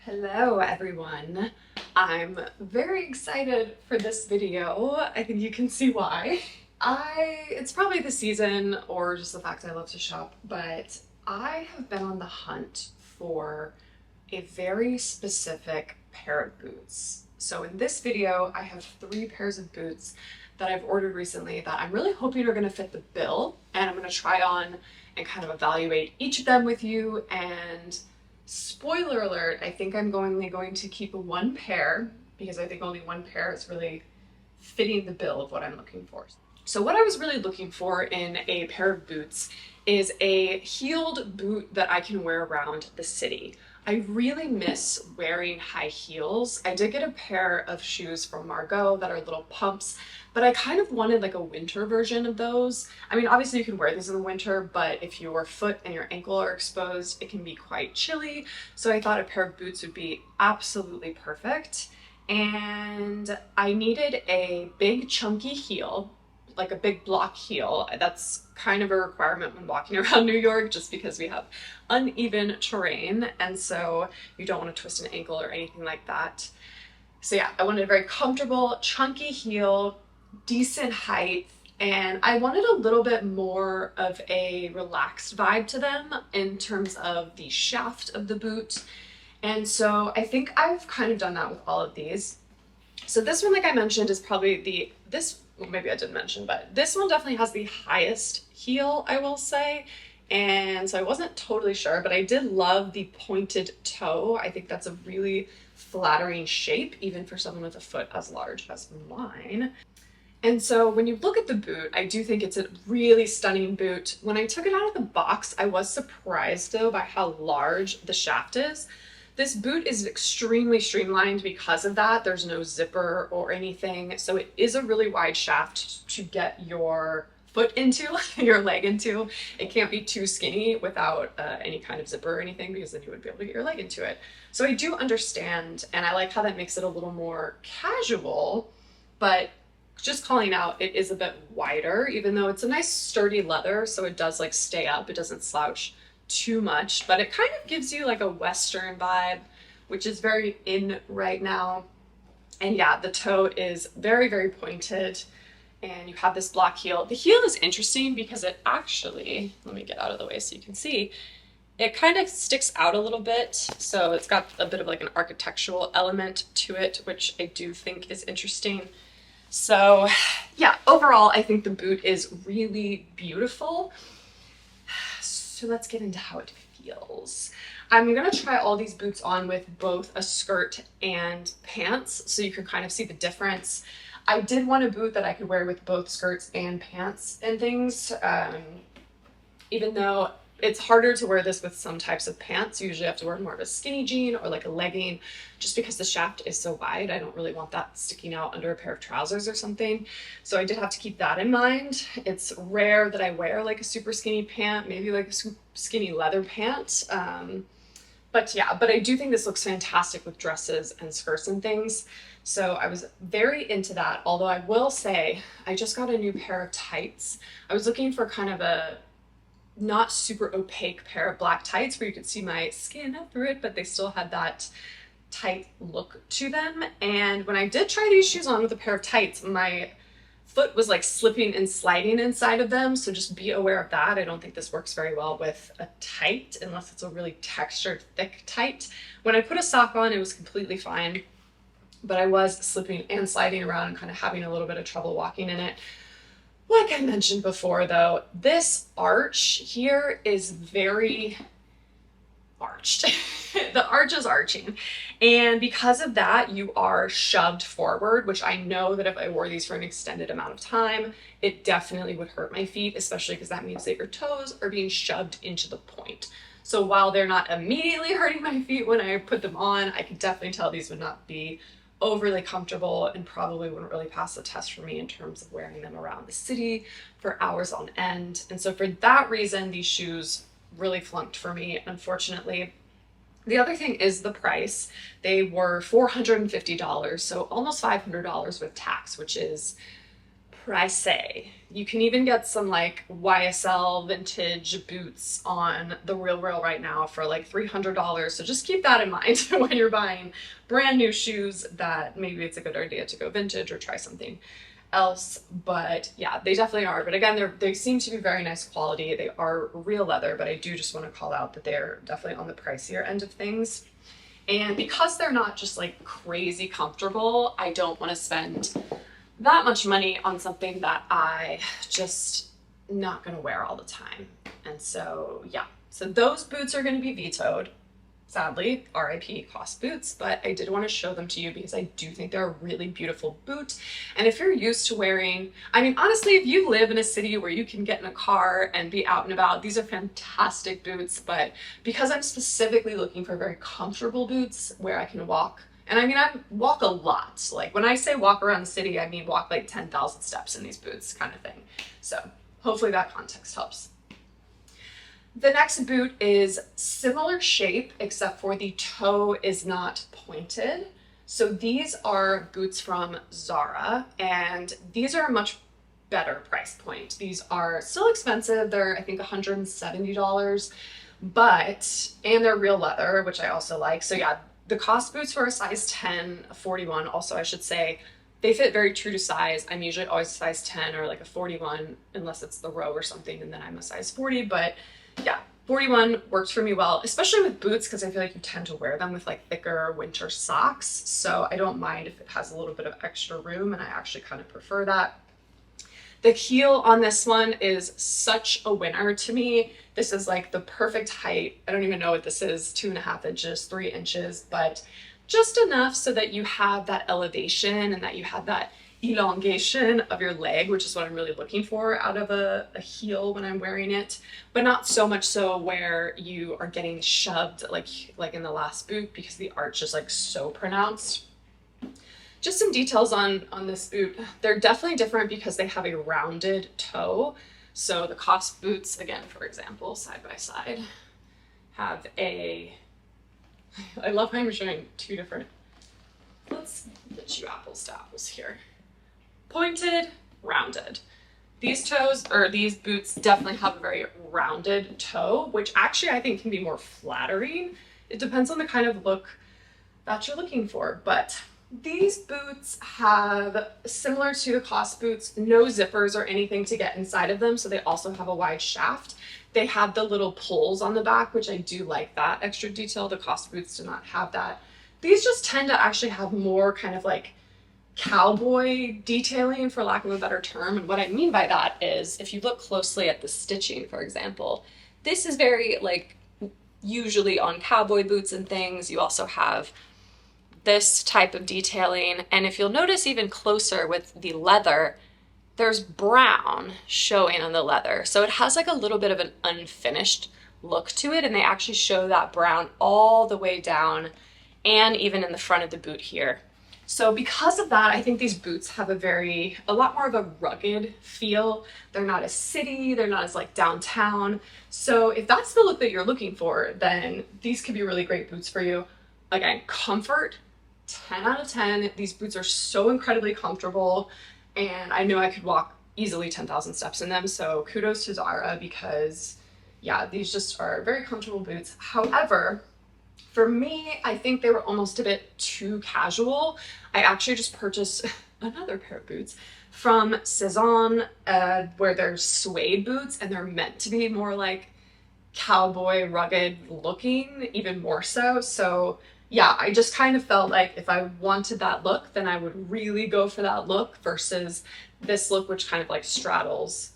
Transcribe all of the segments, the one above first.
Hello everyone. I'm very excited for this video. I think you can see why. It's probably the season or just the fact I love to shop, but I have been on the hunt for a very specific pair of boots. So in this video, I have 3 pairs of boots that I've ordered recently that I'm really hoping are going to fit the bill, and I'm going to try on and kind of evaluate each of them with you. And spoiler alert, I think I'm only going to keep 1 pair because I think only 1 pair is really fitting the bill of what I'm looking for. So what I was really looking for in a pair of boots is a heeled boot that I can wear around the city. I really miss wearing high heels. I did get a pair of shoes from Margot that are little pumps, but I kind of wanted like a winter version of those. I mean, obviously you can wear these in the winter, but if your foot and your ankle are exposed, it can be quite chilly. So I thought a pair of boots would be absolutely perfect. And I needed a big chunky heel, like a big block heel. That's kind of a requirement when walking around New York, just because we have uneven terrain, and so you don't want to twist an ankle or anything like that. So yeah, I wanted a very comfortable chunky heel, decent height, and I wanted a little bit more of a relaxed vibe to them in terms of the shaft of the boot. And so I think I've kind of done that with all of these. So this one, like I mentioned, is probably well, maybe I didn't mention, but this one definitely has the highest heel, I will say. And so I wasn't totally sure, but I did love the pointed toe. I think that's a really flattering shape, even for someone with a foot as large as mine. And so when you look at the boot, I do think it's a really stunning boot. When I took it out of the box, I was surprised though by how large the shaft is. This boot is extremely streamlined because of that. There's no zipper or anything. So it is a really wide shaft to get your foot into, your leg into. It can't be too skinny without any kind of zipper or anything, because then you would be able to get your leg into it. So I do understand, and I like how that makes it a little more casual, but just calling out, it is a bit wider, even though it's a nice sturdy leather, so it does like stay up, it doesn't slouch too much, but it kind of gives you like a Western vibe, which is very in right now. And yeah, the toe is very, very pointed, and you have this block heel. The heel is interesting because it actually, let me get out of the way so you can see, it kind of sticks out a little bit. So it's got a bit of like an architectural element to it, which I do think is interesting. So yeah, overall, I think the boot is really beautiful. So let's get into how it feels. I'm gonna try all these boots on with both a skirt and pants so you can kind of see the difference. I did want a boot that I could wear with both skirts and pants and things, even though it's harder to wear this with some types of pants. You usually have to wear more of a skinny jean or like a legging, just because the shaft is so wide. I don't really want that sticking out under a pair of trousers or something. So I did have to keep that in mind. It's rare that I wear like a super skinny pant, maybe like a super skinny leather pant. But yeah, but I do think this looks fantastic with dresses and skirts and things. So I was very into that. Although I will say, I just got a new pair of tights. I was looking for kind of a not super opaque pair of black tights where you could see my skin through it, but they still had that tight look to them. And when I did try these shoes on with a pair of tights, my foot was like slipping and sliding inside of them. So just be aware of that. I don't think this works very well with a tight unless it's a really textured, thick tight. When I put a sock on, it was completely fine, but I was slipping and sliding around and kind of having a little bit of trouble walking in it. Like I mentioned before though, this arch here is very arched. The arch is arching. And because of that, you are shoved forward, which I know that if I wore these for an extended amount of time, it definitely would hurt my feet, especially because that means that your toes are being shoved into the point. So while they're not immediately hurting my feet when I put them on, I could definitely tell these would not be overly comfortable and probably wouldn't really pass the test for me in terms of wearing them around the city for hours on end. And so for that reason, these shoes really flunked for me, unfortunately. The other thing is the price. They were $450, so almost $500 with tax, which is pricey. You can even get some like YSL vintage boots on the Real right now for like $300. So just keep that in mind when you're buying brand new shoes, that maybe it's a good idea to go vintage or try something else. But yeah, they definitely are. But again, they seem to be very nice quality. They are real leather, but I do just want to call out that they're definitely on the pricier end of things. And because they're not just like crazy comfortable, I don't want to spend that much money on something that I just not going to wear all the time. And so, yeah, so those boots are going to be vetoed. Sadly, RIP cost boots, but I did want to show them to you because I do think they're a really beautiful boot. And if you're used to wearing, I mean, honestly, if you live in a city where you can get in a car and be out and about, these are fantastic boots. But because I'm specifically looking for very comfortable boots where I can walk, and I mean, I walk a lot. Like when I say walk around the city, I mean walk like 10,000 steps in these boots kind of thing. So hopefully that context helps. The next boot is similar shape, except for the toe is not pointed. So these are boots from Zara, and these are a much better price point. These are still expensive. They're, I think, $170, and they're real leather, which I also like. So yeah, the cost boots for a size 10, a 41, also I should say, they fit very true to size. I'm usually always a size 10 or like a 41, unless it's the row or something, and then I'm a size 40, but yeah, 41 works for me well, especially with boots, because I feel like you tend to wear them with like thicker winter socks. So I don't mind if it has a little bit of extra room, and I actually kind of prefer that. The heel on this one is such a winner to me. This is like the perfect height. I don't even know what this is, 2.5 inches, 3 inches, but just enough so that you have that elevation and that you have that elongation of your leg, which is what I'm really looking for out of a heel when I'm wearing it, but not so much so where you are getting shoved like in the last boot, because the arch is like so pronounced. Just some details on this boot. They're definitely different because they have a rounded toe. So the COS boots, again, for example, side by side, have a, I love how I'm showing two different, let's get you apples to apples here. Pointed, rounded. These toes, or these boots, definitely have a very rounded toe, which actually I think can be more flattering. It depends on the kind of look that you're looking for, but these boots have, similar to the COS boots, no zippers or anything to get inside of them, so they also have a wide shaft. They have the little pulls on the back, which I do like that extra detail. The COS boots do not have that. These just tend to actually have more kind of like cowboy detailing, for lack of a better term. And what I mean by that is, if you look closely at the stitching, for example, this is very like usually on cowboy boots and things. You also have this type of detailing, and if you'll notice even closer with the leather, there's brown showing on the leather, so it has like a little bit of an unfinished look to it, and they actually show that brown all the way down and even in the front of the boot here. So because of that, I think these boots have a lot more of a rugged feel. They're not as city, they're not as like downtown. So if that's the look that you're looking for, then these could be really great boots for you. Again, comfort, 10 out of 10. These boots are so incredibly comfortable, and I know I could walk easily 10,000 steps in them. So kudos to Zara, because yeah, these just are very comfortable boots. However, for me, I think they were almost a bit too casual. I actually just purchased another pair of boots from Cezanne, where they're suede boots, and they're meant to be more like cowboy rugged looking, even more so. So yeah, I just kind of felt like if I wanted that look, then I would really go for that look versus this look, which kind of like straddles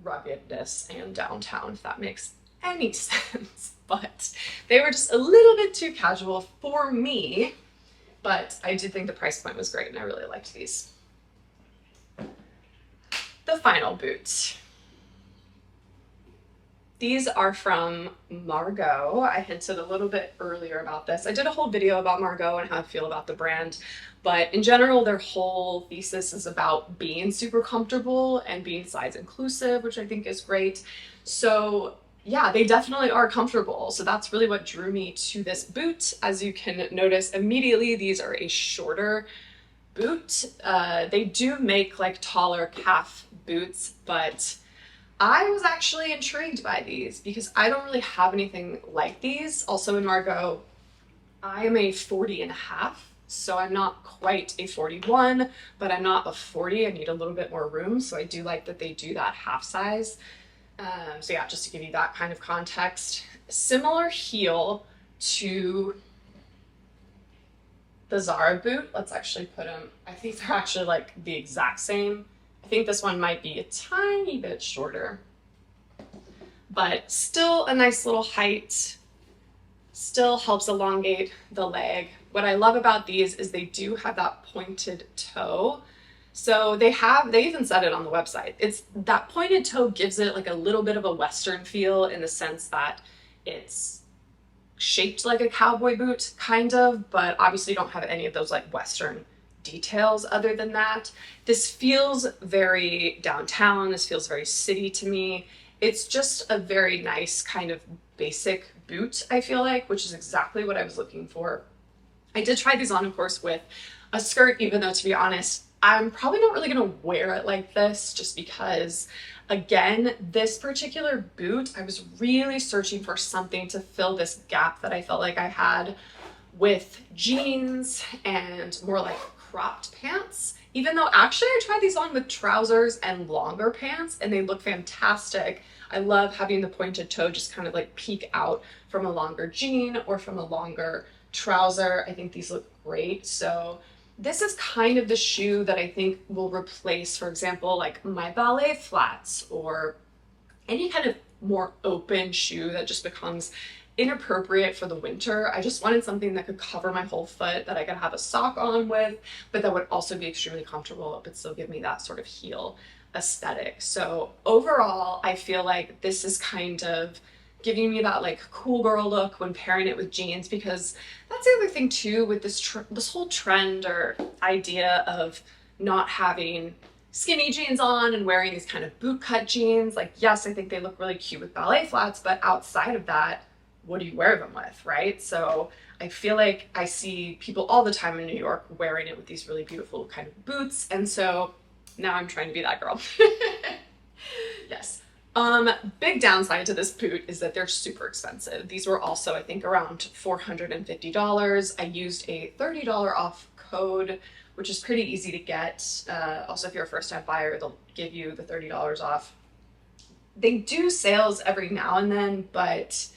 ruggedness and downtown, if that makes any sense. But they were just a little bit too casual for me, but I did think the price point was great, and I really liked these. The final boot. These are from Margot. I hinted a little bit earlier about this. I did a whole video about Margot and how I feel about the brand, but in general, their whole thesis is about being super comfortable and being size inclusive, which I think is great. So yeah, they definitely are comfortable. So that's really what drew me to this boot. As you can notice immediately, these are a shorter boot. They do make like taller calf boots, but I was actually intrigued by these because I don't really have anything like these. Also in Margot, I am a 40 and a half, so I'm not quite a 41, but I'm not a 40. I need a little bit more room, so I do like that they do that half size. So yeah, just to give you that kind of context. Similar heel to the Zara boot. Let's actually put them, I think they're actually like the exact same. I think this one might be a tiny bit shorter, but still a nice little height, still helps elongate the leg. What I love about these is they do have that pointed toe. So they even said it on the website. It's that pointed toe gives it like a little bit of a Western feel in the sense that it's shaped like a cowboy boot, kind of, but obviously don't have any of those like Western details other than that. This feels very downtown. This feels very city to me. It's just a very nice kind of basic boot, I feel like, which is exactly what I was looking for. I did try these on, of course, with a skirt, even though, to be honest, I'm probably not really gonna wear it like this just because, again, this particular boot, I was really searching for something to fill this gap that I felt like I had with jeans and more like cropped pants, even though actually I tried these on with trousers and longer pants and they look fantastic. I love having the pointed toe just kind of like peek out from a longer jean or from a longer trouser. I think these look great. So this is kind of the shoe that I think will replace, for example, like my ballet flats or any kind of more open shoe that just becomes inappropriate for the winter. I just wanted something that could cover my whole foot, that I could have a sock on with, but that would also be extremely comfortable but still give me that sort of heel aesthetic. So overall, I feel like this is kind of giving me that like cool girl look when pairing it with jeans, because that's the other thing too with this whole trend or idea of not having skinny jeans on and wearing these kind of boot cut jeans. Like, yes, I think they look really cute with ballet flats, but outside of that, what do you wear them with, right? So I feel like I see people all the time in New York wearing it with these really beautiful kind of boots. And so now I'm trying to be that girl. Yes. Big downside to this boot is that they're super expensive. These were also, I think, around $450. I used a $30 off code, which is pretty easy to get. Also, if you're a first-time buyer, they'll give you the $30 off. They do sales every now and then, but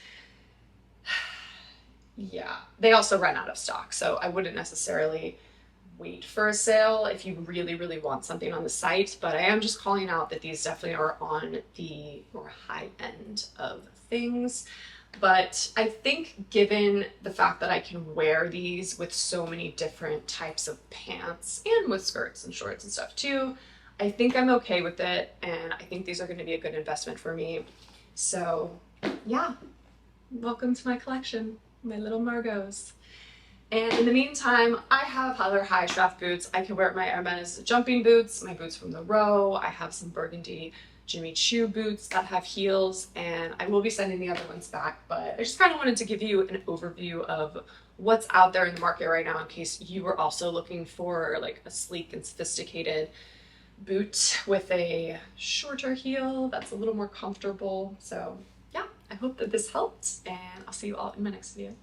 yeah, they also run out of stock. So I wouldn't necessarily wait for a sale if you really, really want something on the site. But I am just calling out that these definitely are on the more high end of things. But I think given the fact that I can wear these with so many different types of pants and with skirts and shorts and stuff too, I think I'm okay with it. And I think these are going to be a good investment for me. So yeah, welcome to my collection, my little Margaux. And in the meantime, I have other high shaft boots. I can wear my Hermes jumping boots, my boots from the Row. I have some burgundy Jimmy Choo boots that have heels, and I will be sending the other ones back, but I just kind of wanted to give you an overview of what's out there in the market right now in case you were also looking for like a sleek and sophisticated boot with a shorter heel that's a little more comfortable. So yeah, I hope that this helped, and I'll see you all in my next video.